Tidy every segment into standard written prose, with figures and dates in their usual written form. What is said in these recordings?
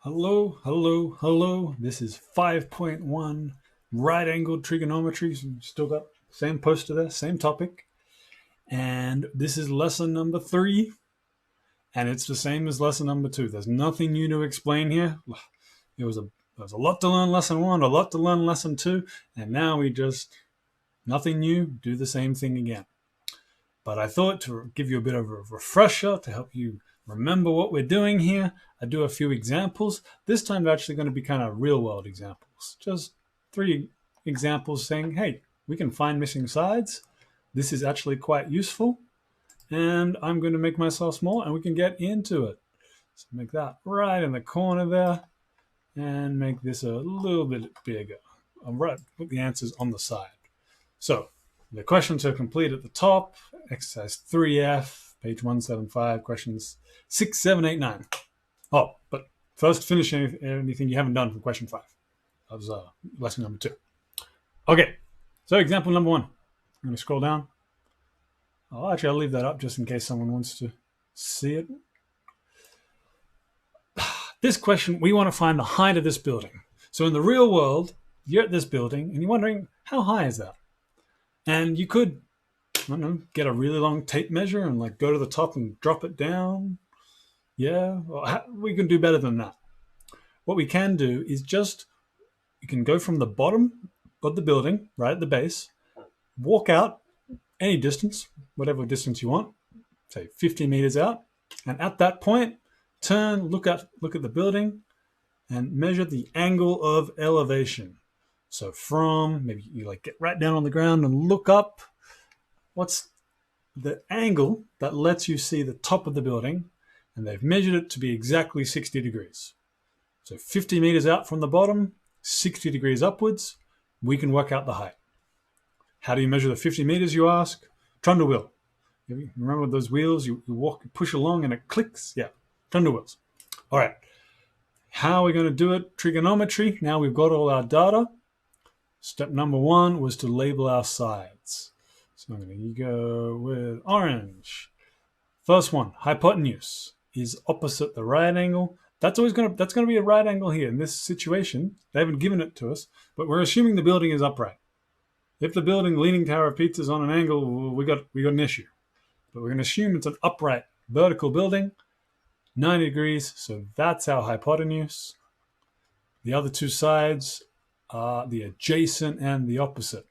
Hello, hello, hello. This is 5.1 right-angled trigonometry. So still got same poster there, same topic. And this is lesson number 3. And it's the same as lesson number 2. There's nothing new to explain here. There was a lot to learn lesson 1, a lot to learn lesson 2. And now we just, nothing new, do the same thing again. But I thought to give you a bit of a refresher to help you remember what we're doing here, I do a few examples. This time they're actually going to be kind of real world examples. Just 3 examples saying, hey, we can find missing sides. This is actually quite useful. And I'm going to make myself small and we can get into it. So make that right in the corner there and make this a little bit bigger. I'll put the answers on the side. So the questions are complete at the top. Exercise 3F, page 175, questions 6, 7, 8, 9. Oh, but first finish anything you haven't done from question 5. That was lesson number 2. Okay, so example number 1. I'm going to scroll down. Oh, actually, I'll leave that up just in case someone wants to see it. This question, we want to find the height of this building. So in the real world, you're at this building and you're wondering, how high is that? And you could, I don't know, get a really long tape measure and like go to the top and drop it down. Yeah, well, we can do better than that. What we can do is you can go from the bottom of the building, right at the base, walk out any distance, whatever distance you want, say 50 meters out. And at that point, turn, look at the building and measure the angle of elevation. So from, maybe you like get right down on the ground and look up. What's the angle that lets you see the top of the building? And they've measured it to be exactly 60 degrees. So 50 meters out from the bottom, 60 degrees upwards, we can work out the height. How do you measure the 50 meters, you ask? Trundle wheel. You remember those wheels? You walk, you push along and it clicks? Yeah, trundle wheels. All right. How are we going to do it? Trigonometry. Now we've got all our data. Step number 1 was to label our sides. So I'm going to go with orange. First one, hypotenuse is opposite the right angle. That's going to be a right angle here in this situation. They haven't given it to us, but we're assuming the building is upright. If the building Leaning Tower of Pisa is on an angle, we got an issue. But we're going to assume it's an upright vertical building, 90 degrees. So that's our hypotenuse. The other 2 sides are the adjacent and the opposite.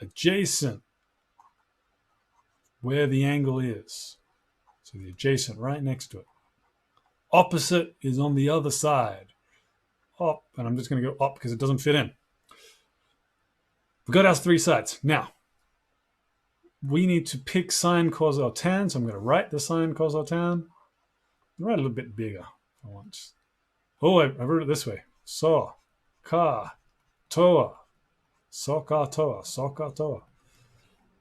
Adjacent, where the angle is. So the adjacent right next to it. Opposite is on the other side. Up, and I'm just going to go up because it doesn't fit in. We've got our 3 sides. Now, we need to pick sine, cos, or tan. So I'm going to write the sine, cos, or tan. I'll write a little bit bigger for once. Oh, I wrote it this way. So, ka, toa. So, ka, toa. So, ka, toa.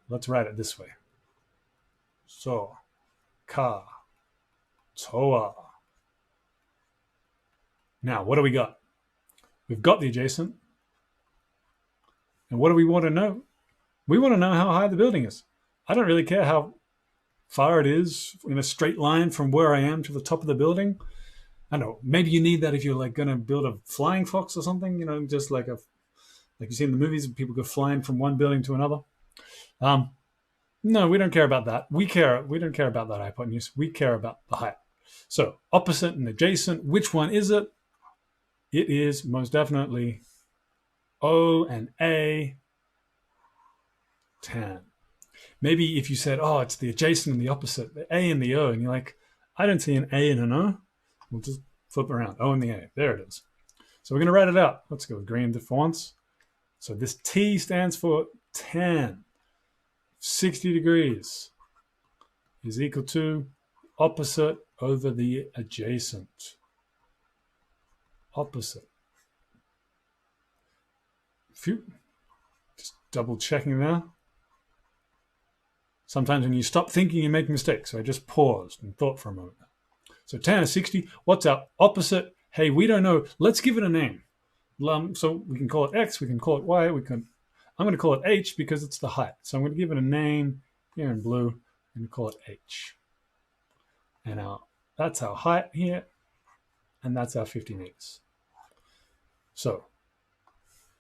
Let's write it this way. So, ka, toa. Now, what do we got? We've got the adjacent. And what do we want to know? We want to know how high the building is. I don't really care how far it is in a straight line from where I am to the top of the building. I don't know. Maybe you need that if you're like going to build a flying fox or something, just like you see in the movies, people go flying from one building to another. No, we don't care about that. We don't care about that hypotenuse. We care about the height. So opposite and adjacent, which one is it? It is most definitely O and A, tan. Maybe if you said, oh, it's the adjacent and the opposite, the A and the O, and you're like, I don't see an A and an O. We'll just flip around. O and the A. There it is. So we're going to write it out. Let's go with green for once. So this T stands for tan. 60 degrees is equal to opposite over the adjacent. Opposite. Phew. Just double checking there. Sometimes when you stop thinking, you make mistakes. So I just paused and thought for a moment. So tan is 60. What's our opposite? Hey, we don't know. Let's give it a name. So we can call it X. We can call it Y. I'm going to call it H because it's the height. So I'm going to give it a name here in blue. I'm going to call it H. And that's our height here. and that's our 50 meters. So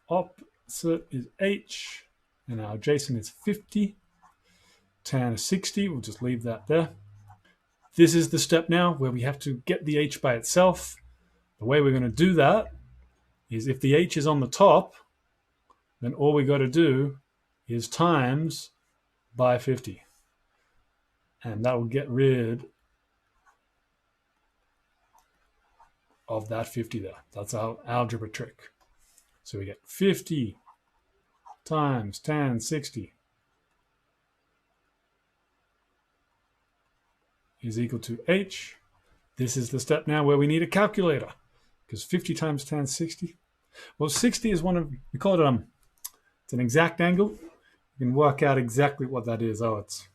opposite is h, and our adjacent is 50. Tan is 60. We'll just leave that there. This is the step now where we have to get the h by itself. The way we're going to do that is if the h is on the top, then all we got to do is times by 50. And that will get rid of that 50 there. That's our algebra trick. So we get 50 times tan 60 is equal to h. This is the step now where we need a calculator, because 50 times tan 60, well, 60 is one of, we call it it's an exact angle. You can work out exactly what that is. Oh, it's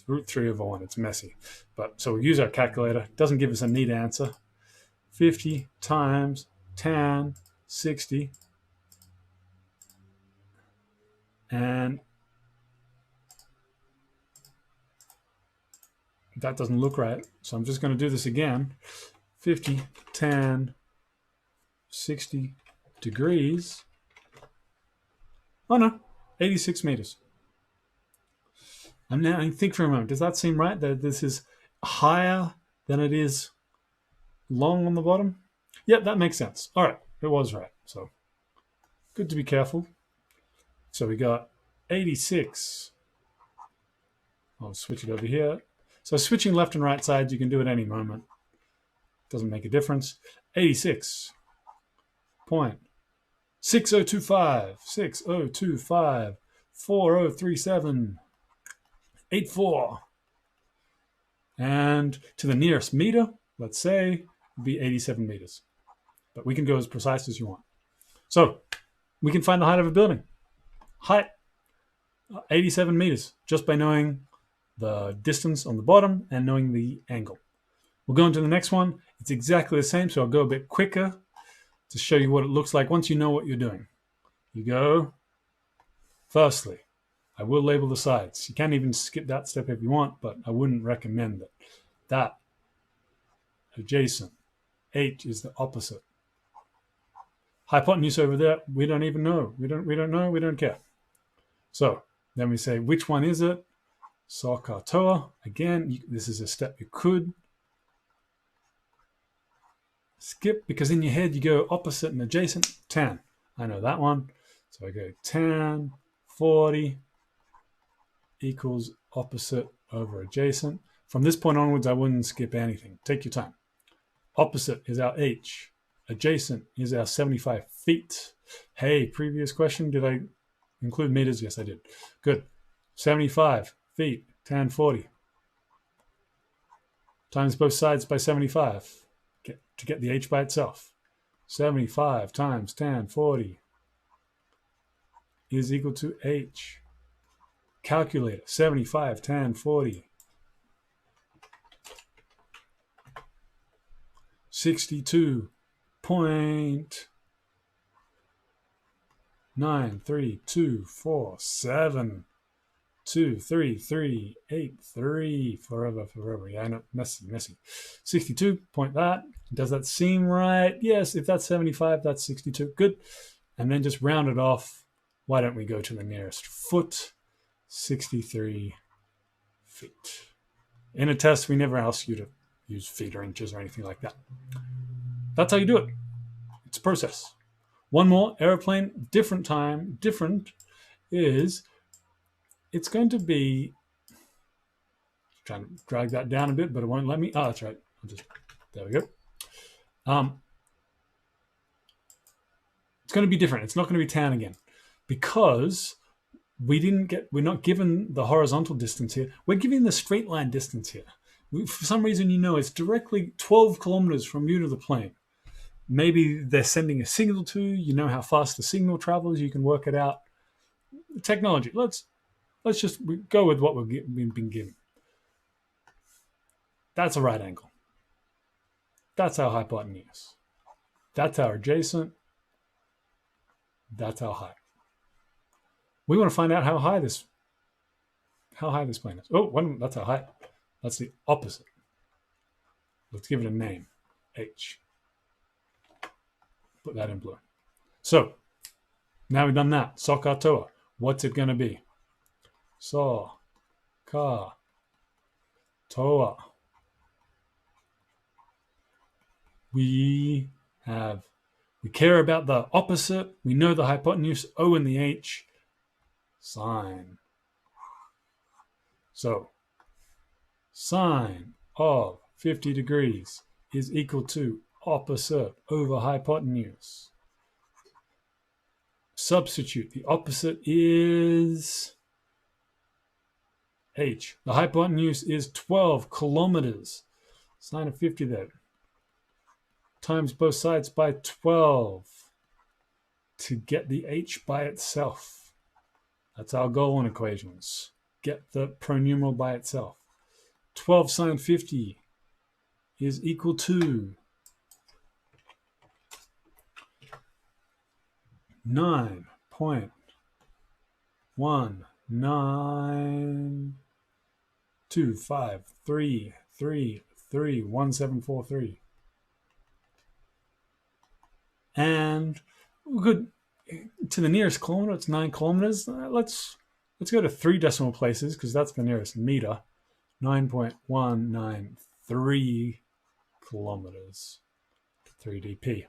root 3 over 1. It's messy. But so we use our calculator. It doesn't give us a neat answer. 50 times tan 60, and that doesn't look right. So I'm just going to do this again. 50 tan 60 degrees. Oh no, 86 meters. I think for a moment, does that seem right? That this is higher than it is long on the bottom? Yep, that makes sense. All right, it was right. So good to be careful. So we got 86. I'll switch it over here. So switching left and right sides, you can do at any moment. Doesn't make a difference. 86.6025, 6025, 4037, 84. And to the nearest meter, let's say, would be 87 meters. But we can go as precise as you want. So we can find the height of a building. Height, 87 meters, just by knowing the distance on the bottom and knowing the angle. We'll go into the next one. It's exactly the same, so I'll go a bit quicker to show you what it looks like once you know what you're doing. You go, firstly, I will label the sides. You can even skip that step if you want, but I wouldn't recommend it. That adjacent, h is the opposite. Hypotenuse over there, we don't even know. We don't know, we don't care. So then we say, which one is it? SOHCAHTOA. Again, this is a step you could skip, because in your head you go opposite and adjacent, tan. I know that one. So I go tan 40 equals opposite over adjacent. From this point onwards, I wouldn't skip anything. Take your time. Opposite is our h. Adjacent is our 75 feet. Hey, previous question, did I include meters? Yes, I did. Good. 75 feet, tan 40. Times both sides by 75 to get the h by itself. 75 times tan 40 is equal to h. Calculator, 75 tan 40. 62.93247.23383 forever. Yeah, I know, messy. 62 point that. Does that seem right? Yes, if that's 75, that's 62. Good. And then just round it off. Why don't we go to the nearest foot? 63 feet. In a test, we never ask you to use feet or inches or anything like that. That's how you do it. It's a process. One more, airplane, different time, different is, it's going to be, trying to drag that down a bit, but it won't let me. Oh, that's right. There we go. It's going to be different. It's not going to be tan again, because we're not given the horizontal distance here. We're given the straight line distance here. For some reason, it's directly 12 kilometers from you to the plane. Maybe they're sending a signal to you. You know how fast the signal travels. You can work it out. Technology. Let's just go with what we've been given. That's a right angle. That's our hypotenuse. That's our adjacent. That's our height. We want to find out how high this plane is. Oh, that's our height. That's the opposite. Let's give it a name, h. Put that in blue. So now we've done that. So, ka, toa. What's it going to be? So, ka, toa. We care about the opposite. We know the hypotenuse, O and the H. Sine. So, sine of 50 degrees is equal to opposite over hypotenuse. Substitute. The opposite is H. The hypotenuse is 12 kilometers. Sine of 50 there. Times both sides by 12 to get the H by itself. That's our goal in equations. Get the pronumeral by itself. 12 sine 50 is equal to 9.19253331743. And we could, to the nearest kilometer, it's 9 kilometers. Let's go to 3 decimal places because that's the nearest meter. 9.193 kilometers, 3dp,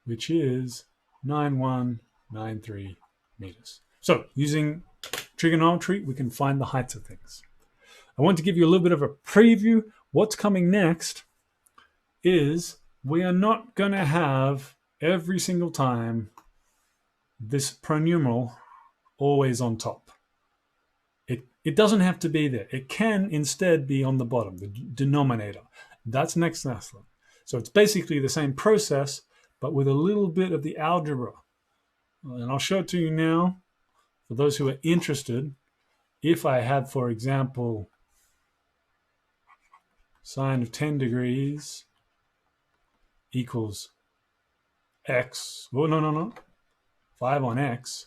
which is 9193 meters. So using trigonometry, we can find the heights of things. I want to give you a little bit of a preview. What's coming next is we are not going to have every single time this pronumeral always on top. It doesn't have to be there. It can instead be on the bottom, the denominator. That's next lesson. So it's basically the same process, but with a little bit of the algebra. And I'll show it to you now for those who are interested. If I had, for example, sine of 10 degrees equals x. Oh, no. 5 on x.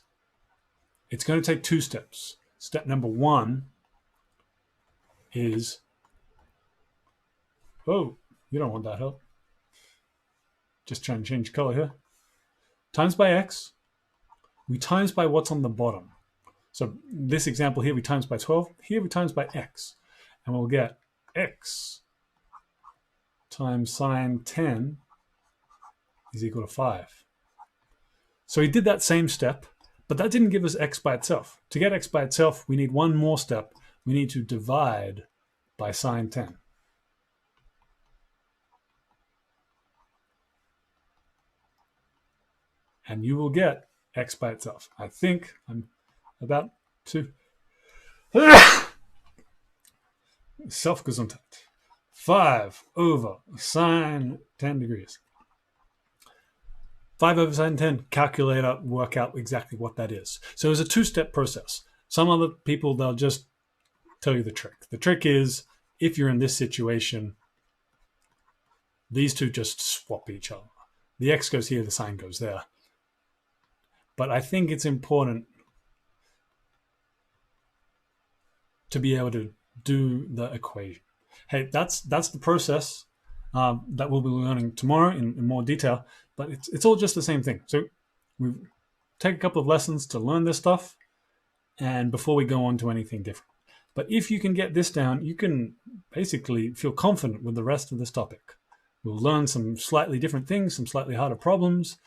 It's going to take 2 steps. Step number 1 is, oh, you don't want that help. Just trying to change color here. Times by x. We times by what's on the bottom. So this example here, we times by 12. Here we times by x. And we'll get x times sine 10 is equal to 5. So he did that same step, but that didn't give us x by itself. To get x by itself, we need one more step. We need to divide by sine 10. And you will get x by itself. I think I'm about to Selfgesundheit. 5 over sine 10 degrees. 5 over sine 10, calculator, work out exactly what that is. So it's a 2-step process. Some other people, they'll just tell you the trick. The trick is, if you're in this situation, these two just swap each other. The x goes here, the sine goes there. But I think it's important to be able to do the equation. Hey, that's the process that we'll be learning tomorrow in more detail. But it's all just the same thing. So we take a couple of lessons to learn this stuff, and before we go on to anything different. But if you can get this down, you can basically feel confident with the rest of this topic. We'll learn some slightly different things, some slightly harder problems.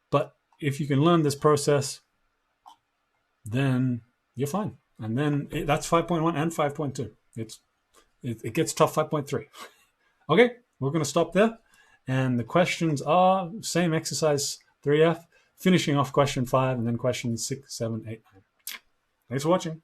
But if you can learn this process, then you're fine. And then that's 5.1 and 5.2. It gets tough 5.3. Okay, we're going to stop there. And the questions are same exercise 3F, finishing off question 5 and then questions 6, 7, 8, 9. Thanks for watching.